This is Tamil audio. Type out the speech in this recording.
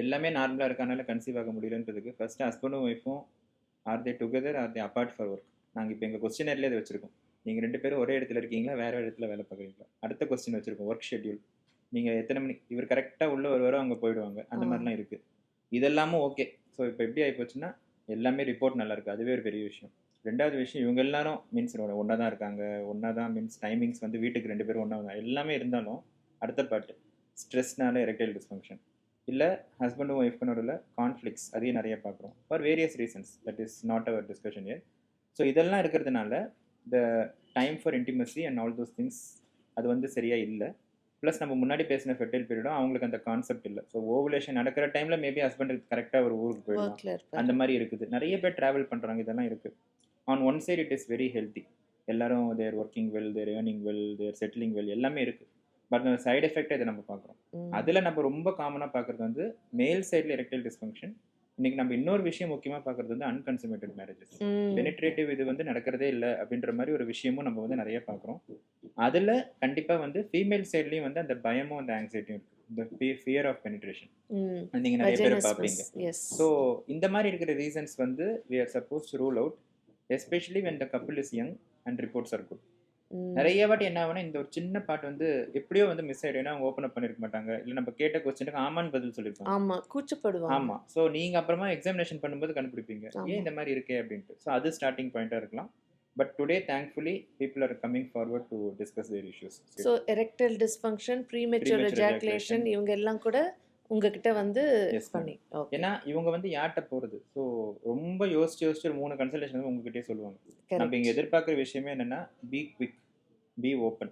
எல்லாமே நார்மலாக இருக்கனால கன்சீவ் ஆக முடியலன்றதுக்கு ஃபர்ஸ்ட் ஹஸ்பண்டும் ஒய்ஃபும் are they together are they apart for work. நாங்கள் இப்போ எங்கள் கொஸ்டினர்லேயே அதை வச்சிருக்கோம். நீங்கள் 2 பேரும் ஒரே இடத்துல இருக்கீங்களா, வேறு இடத்துல வேலை பார்க்குறீங்களா? அடுத்த கொஸ்டின் வச்சிருக்கோம், ஒர்க் ஷெட்யூல். நீங்கள் எத்தனை மணி, இவர் கரெக்டாக உள்ள வருவாரோ அவங்க போயிடுவாங்க, அந்த மாதிரிலாம் இருக்குது. இதெல்லாமும் ஓகே. ஸோ இப்போ எப்படி ஆகிப்போச்சுன்னா எல்லாமே ரிப்போர்ட் நல்லா இருக்குது, அதுவே ஒரு பெரிய விஷயம். ரெண்டாவது விஷயம், இவங்க எல்லாரும் மீன்ஸ் ஒன்றா தான் இருக்காங்க, ஒன்றா தான் மீன்ஸ் டைமிங்ஸ் வந்து வீட்டுக்கு 2 பேரும் ஒன்றா தான் எல்லாமே இருந்தாலும் அடுத்த பாட்டு ஸ்ட்ரெஸ்னால எரெக்டைல் டிஸ்ஃபங்க்ஷன், இல்லை ஹஸ்பண்டும் ஒய்ஃப்க்கு நடுவில் கான்ஃப்ளிக்ஸ், அதையும் நிறைய பார்க்குறோம் for various reasons. That is not our discussion here. So இதெல்லாம் இருக்கிறதுனால the time for intimacy and all those things அது வந்து சரியாக இல்லை. ப்ளஸ் நம்ம முன்னாடி பேசின ஃபெர்டைல் பீரியடும் அவங்களுக்கு அந்த கான்செப்ட் இல்லை. ஸோ ஓவுலேஷன் நடக்கிற டைமில் மேபி ஹஸ்பண்டுக்கு கரெக்டாக ஒரு ஊருக்கு போயிடலாம், அந்த மாதிரி இருக்குது. நிறைய பேர் ட்ராவல் பண்ணுறாங்க, இதெல்லாம் இருக்குது. On one side it is very healthy, எல்லாரும் they're working well, they're earning well, they're settling well, எல்லாமே இருக்குது. பட் அந்த சைடு எஃபெக்டை இதை நம்ம பார்க்குறோம். அதில் நம்ம ரொம்ப காமனாக பார்க்குறது வந்து மேல் சைடில் எரெக்டைல் டிஸ்ஃபங்க்ஷன். இன்னைக்கு நம்ம இன்னொரு விஷயம் முக்கியமாக பார்க்குறது வந்து அன்கன்சமேட்டட் மேரேஜஸ். பெனிட்ரேட்டிவ் இது வந்து நடக்கிறதே இல்லை அப்படின்ற மாதிரி ஒரு விஷயமும் நம்ம வந்து நிறைய பார்க்குறோம். அதில் கண்டிப்பாக வந்து ஃபீமேல் சைட்லேயும் வந்து அந்த பயமும் அந்த ஆங்ஸைட்டியும் இருக்குது, இந்த ஃபியர் ஆஃப் பெனிட்ரேஷன் நீங்கள் நிறைய பேர் பார்ப்பீங்க. ஸோ இந்த மாதிரி இருக்கிற ரீசன்ஸ் வந்து we are supposed to rule out, especially when the couple is young and reports are good. நிறைய வாட்டி என்ன ஆகுனா இந்த ஒரு சின்ன பாட்டு வந்து எப்படியோ வந்து மிஸ் ஆயிடும், அவங்க ஓப்பன் அப் பண்ணிருக்க மாட்டாங்க, இல்லை நம்ம கேட்ட கொஸ்டினுக்கு ஆமான்னு பதில் சொல்லியிருப்பாங்க. ஆமா, கூச்சப்படுவாங்க. ஆமா, ஸோ நீங்கள் அப்புறமா எக்ஸாமினேஷன் பண்ணும்போது கண்டுபிடிப்பீங்க ஏன் இந்த மாதிரி இருக்கே அப்படின்ட்டு. ஸோ அது ஸ்டார்டிங் பாயிண்டாக இருக்கலாம். But today thankfully people are coming forward to discuss their issues. So erectile dysfunction, premature ejaculation, இவங்க எல்லாம் கூட உங்ககிட்ட வந்து பண்ணி, ஏன்னா இவங்க வந்து யார்கிட்ட போகிறது. ஸோ ரொம்ப யோசிச்சு 3 கன்சல்டேஷன் வந்து உங்ககிட்டே சொல்லுவாங்க. நம்ம இங்கே எதிர்பார்க்குற விஷயமே என்னென்னா பி குவிக், பி ஓப்பன்.